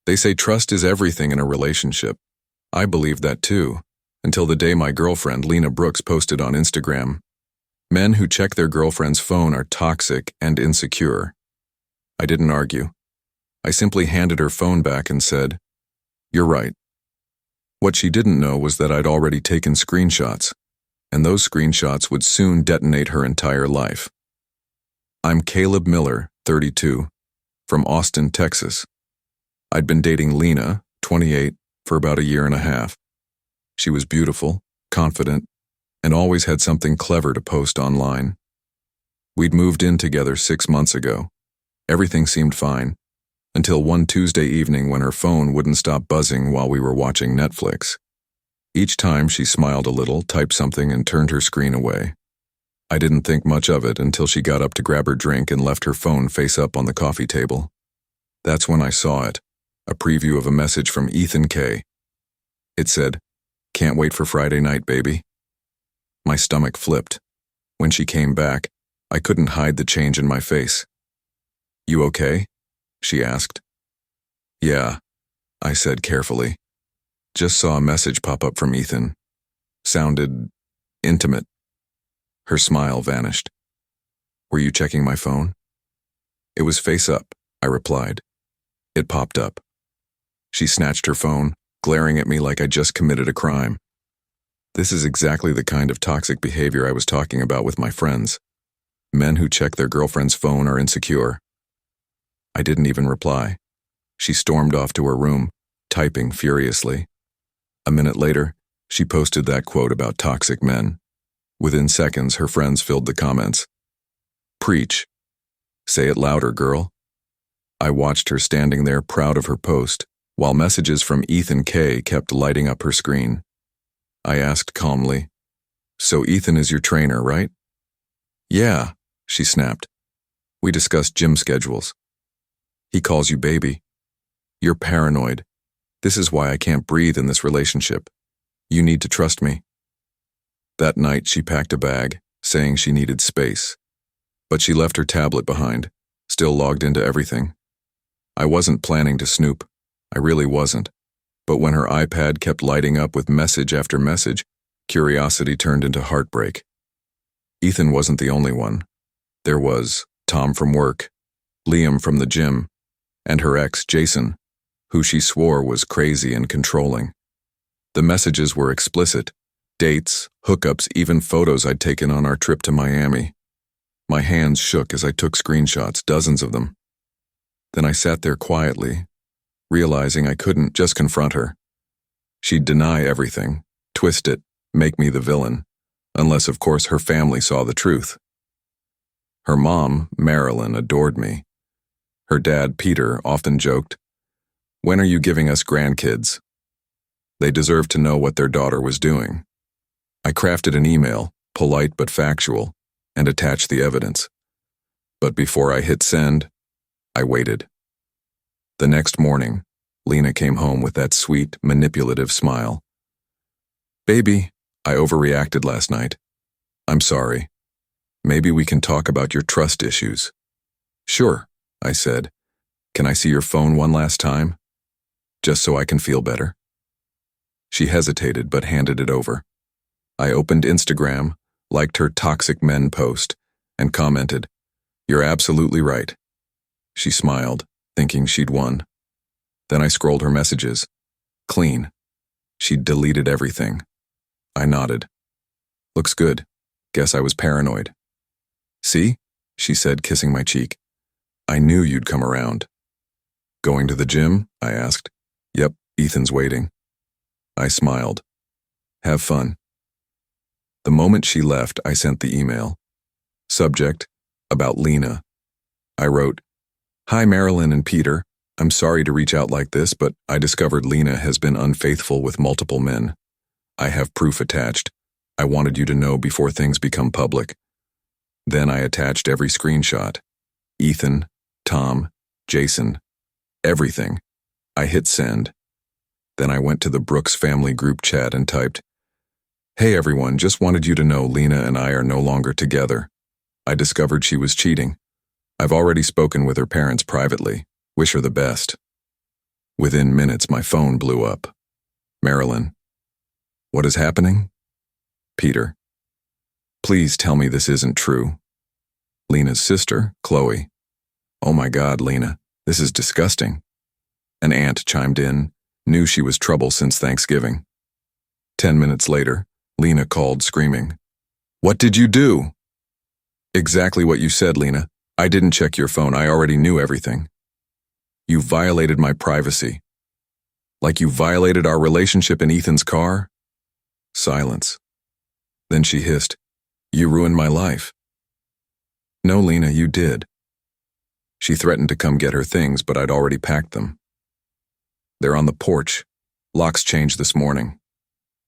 They say trust is everything in a relationship. I believed that too, until the day my girlfriend Lena Brooks posted on Instagram, "Men who check their girlfriend's phone are toxic and insecure." I didn't argue. I simply handed her phone back and said, "You're right." What she didn't know was that I'd already taken screenshots, and those screenshots would soon detonate her entire life. I'm Caleb Miller, 32, from Austin, Texas. I'd been dating Lena, 28, for about a year and a half. She was beautiful, confident, and always had something clever to post online. We'd moved in together 6 months ago. Everything seemed fine, until one Tuesday evening when her phone wouldn't stop buzzing while we were watching Netflix. Each time she smiled a little, typed something, and turned her screen away. I didn't think much of it until she got up to grab her drink and left her phone face up on the coffee table. That's when I saw it, a preview of a message from Ethan K. It said, "Can't wait for Friday night, baby." My stomach flipped. When she came back, I couldn't hide the change in my face. "You okay?" she asked. "Yeah," I said carefully. "Just saw a message pop up from Ethan. Sounded intimate." Her smile vanished. "Were you checking my phone?" "It was face up," I replied. It popped up. She snatched her phone, glaring at me like I just committed a crime. This is exactly the kind of toxic behavior I was talking about with my friends. Men who check their girlfriend's phone are insecure. I didn't even reply. She stormed off to her room, typing furiously. A minute later, she posted that quote about toxic men. Within seconds, her friends filled the comments. "Preach. Say it louder, girl." I watched her standing there proud of her post, while messages from Ethan K. kept lighting up her screen. I asked calmly, "So Ethan is your trainer, right?" "Yeah," she snapped. "We discussed gym schedules." "He calls you baby. You're paranoid. This is why I can't breathe in this relationship. You need to trust me." That night she packed a bag, saying she needed space. But she left her tablet behind, still logged into everything. I wasn't planning to snoop. I really wasn't. But when her iPad kept lighting up with message after message, curiosity turned into heartbreak. Ethan wasn't the only one. There was Tom from work, Liam from the gym, and her ex, Jason, who she swore was crazy and controlling. The messages were explicit. Dates, hookups, even photos I'd taken on our trip to Miami. My hands shook as I took screenshots, dozens of them. Then I sat there quietly, realizing I couldn't just confront her. She'd deny everything, twist it, make me the villain, unless of course her family saw the truth. Her mom, Marilyn, adored me. Her dad, Peter, often joked, "When are you giving us grandkids?" They deserved to know what their daughter was doing. I crafted an email, polite but factual, and attached the evidence. But before I hit send, I waited. The next morning, Lena came home with that sweet, manipulative smile. "Baby, I overreacted last night. I'm sorry. Maybe we can talk about your trust issues." "Sure," I said. "Can I see your phone one last time? Just so I can feel better." She hesitated but handed it over. I opened Instagram, liked her toxic men post, and commented, "You're absolutely right." She smiled, thinking she'd won. Then I scrolled her messages. Clean. She'd deleted everything. I nodded. "Looks good. Guess I was paranoid." "See?" she said, kissing my cheek. "I knew you'd come around." "Going to the gym?" I asked. "Yep, Ethan's waiting." I smiled. "Have fun." The moment she left, I sent the email. Subject, about Lena. I wrote, "Hi Marilyn and Peter, I'm sorry to reach out like this, but I discovered Lena has been unfaithful with multiple men. I have proof attached. I wanted you to know before things become public." Then I attached every screenshot. Ethan, Tom, Jason, everything. I hit send. Then I went to the Brooks family group chat and typed, "Hey everyone, just wanted you to know Lena and I are no longer together. I discovered she was cheating. I've already spoken with her parents privately. Wish her the best." Within minutes, my phone blew up. Marilyn. What is happening? Peter. Please tell me this isn't true. Lena's sister, Chloe. Oh my God, Lena, this is disgusting. An aunt chimed in, knew she was trouble since Thanksgiving. 10 minutes later, Lena called screaming. What did you do? Exactly what you said, Lena. I didn't check your phone. I already knew everything. You violated my privacy. Like you violated our relationship in Ethan's car? Silence. Then she hissed, You ruined my life. No, Lena, you did. She threatened to come get her things, but I'd already packed them. They're on the porch. Locks changed this morning.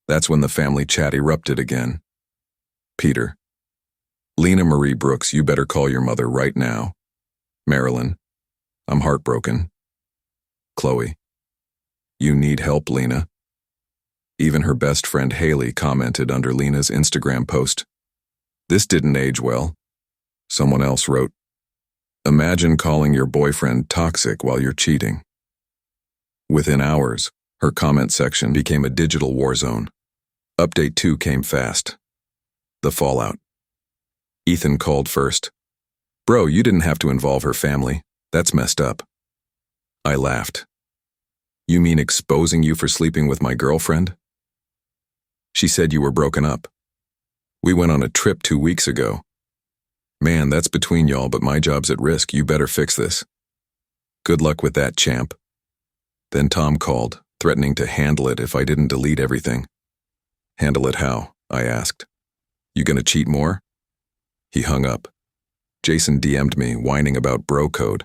That's when the family chat erupted again. Peter. Lena Marie Brooks, you better call your mother right now. Marilyn. I'm heartbroken. Chloe. You need help, Lena. Even her best friend Haley commented under Lena's Instagram post. This didn't age well. Someone else wrote, Imagine calling your boyfriend toxic while you're cheating. Within hours, her comment section became a digital war zone. Update 2 came fast. The fallout. Ethan called first. Bro, you didn't have to involve her family. That's messed up. I laughed. You mean exposing you for sleeping with my girlfriend? She said you were broken up. We went on a trip 2 weeks ago. Man, that's between y'all, but my job's at risk. You better fix this. Good luck with that, champ. Then Tom called, threatening to handle it if I didn't delete everything. Handle it how? I asked. You gonna cheat more? He hung up. Jason DM'd me, whining about bro code.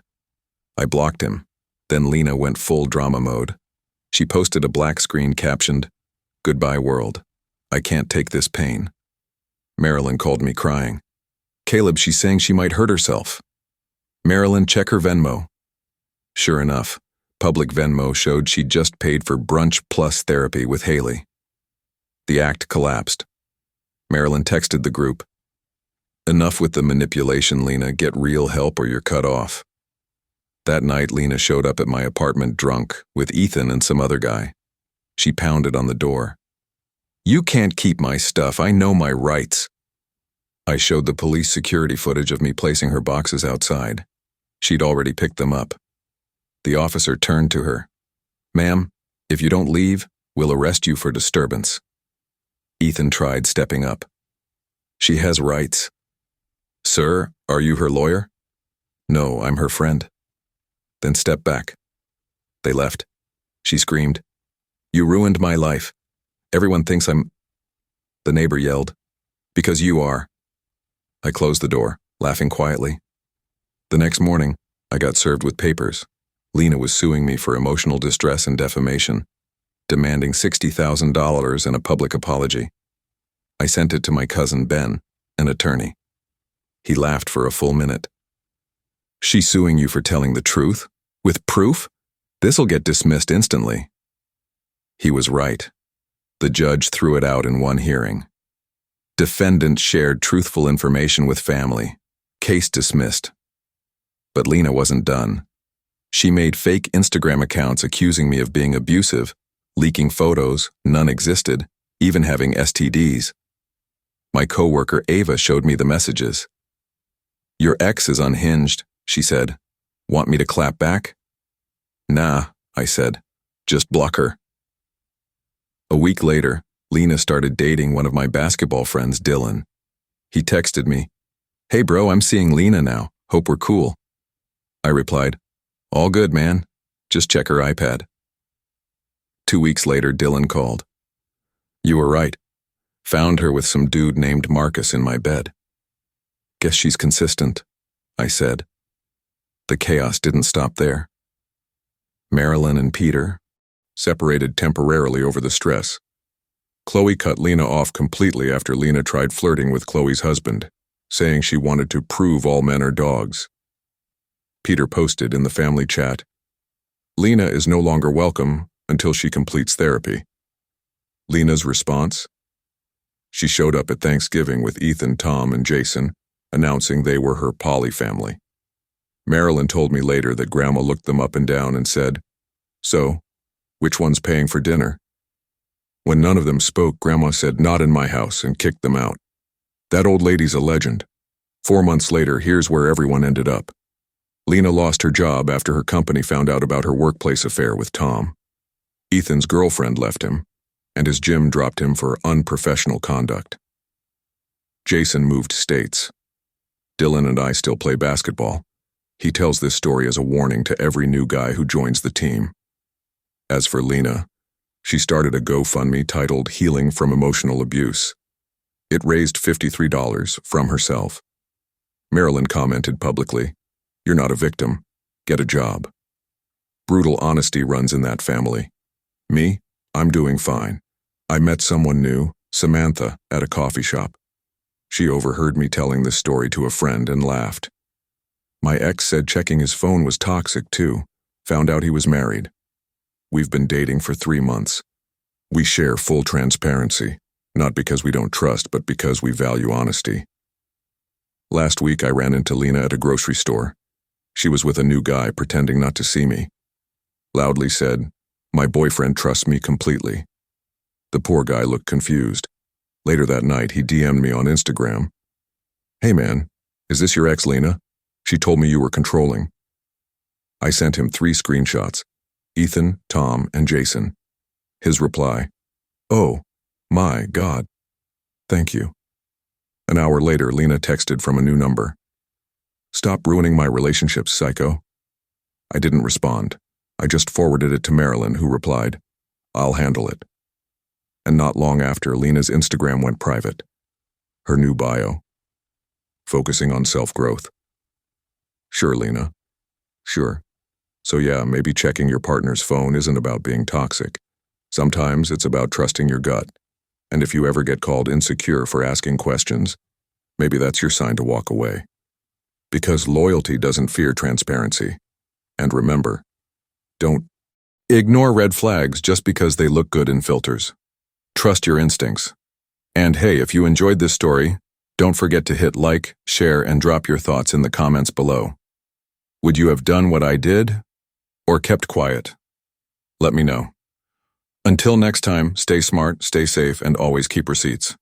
I blocked him. Then Lena went full drama mode. She posted a black screen captioned, Goodbye world. I can't take this pain. Marilyn called me crying. Caleb, she's saying she might hurt herself. Marilyn, check her Venmo. Sure enough, public Venmo showed she'd just paid for brunch plus therapy with Haley. The act collapsed. Marilyn texted the group. Enough with the manipulation, Lena. Get real help or you're cut off. That night, Lena showed up at my apartment drunk with Ethan and some other guy. She pounded on the door. You can't keep my stuff. I know my rights. I showed the police security footage of me placing her boxes outside. She'd already picked them up. The officer turned to her. Ma'am, if you don't leave, we'll arrest you for disturbance. Ethan tried stepping up. She has rights. Sir, are you her lawyer? No, I'm her friend. Then step back. They left. She screamed, You ruined my life. Everyone thinks I'm... The neighbor yelled, Because you are. I closed the door, laughing quietly. The next morning, I got served with papers. Lena was suing me for emotional distress and defamation, demanding $60,000 and a public apology. I sent it to my cousin Ben, an attorney. He laughed for a full minute. She's suing you for telling the truth? With proof? This'll get dismissed instantly. He was right. The judge threw it out in one hearing. Defendant shared truthful information with family. Case dismissed. But Lena wasn't done. She made fake Instagram accounts accusing me of being abusive, leaking photos, none existed, even having STDs. My coworker Ava showed me the messages. Your ex is unhinged, she said. Want me to clap back? Nah, I said. Just block her. A week later, Lena started dating one of my basketball friends, Dylan. He texted me, Hey bro, I'm seeing Lena now. Hope we're cool. I replied, All good, man. Just check her iPad. 2 weeks later, Dylan called. You were right. Found her with some dude named Marcus in my bed. Guess she's consistent, I said. The chaos didn't stop there. Marilyn and Peter separated temporarily over the stress. Chloe cut Lena off completely after Lena tried flirting with Chloe's husband, saying she wanted to prove all men are dogs. Peter posted in the family chat, Lena is no longer welcome until she completes therapy. Lena's response? She showed up at Thanksgiving with Ethan, Tom, and Jason, announcing they were her poly family. Marilyn told me later that Grandma looked them up and down and said, So, Which one's paying for dinner? When none of them spoke, Grandma said, "Not in my house," and kicked them out. That old lady's a legend. 4 months later, here's where everyone ended up. Lena lost her job after her company found out about her workplace affair with Tom. Ethan's girlfriend left him, and his gym dropped him for unprofessional conduct. Jason moved states. Dylan and I still play basketball. He tells this story as a warning to every new guy who joins the team. As for Lena, she started a GoFundMe titled Healing from Emotional Abuse. It raised $53 from herself. Marilyn commented publicly, "You're not a victim. Get a job." Brutal honesty runs in that family. Me? I'm doing fine. I met someone new, Samantha, at a coffee shop. She overheard me telling this story to a friend and laughed. My ex said checking his phone was toxic too. Found out he was married. We've been dating for 3 months. We share full transparency, not because we don't trust, but because we value honesty. Last week I ran into Lena at a grocery store. She was with a new guy pretending not to see me. Loudly said, "My boyfriend trusts me completely." The poor guy looked confused. Later that night, he DM'd me on Instagram. "Hey man, is this your ex Lena? She told me you were controlling." I sent him 3 screenshots, Ethan, Tom, and Jason. His reply, "Oh, my God. Thank you." An hour later, Lena texted from a new number. "Stop ruining my relationships, psycho." I didn't respond. I just forwarded it to Marilyn, who replied, "I'll handle it." And not long after, Lena's Instagram went private. Her new bio, focusing on self-growth. Sure, Lena. Sure. So yeah, maybe checking your partner's phone isn't about being toxic. Sometimes it's about trusting your gut. And if you ever get called insecure for asking questions, maybe that's your sign to walk away. Because loyalty doesn't fear transparency. And remember, don't ignore red flags just because they look good in filters. Trust your instincts. And hey, if you enjoyed this story, don't forget to hit like, share, and drop your thoughts in the comments below. Would you have done what I did, or kept quiet? Let me know. Until next time, stay smart, stay safe, and always keep receipts.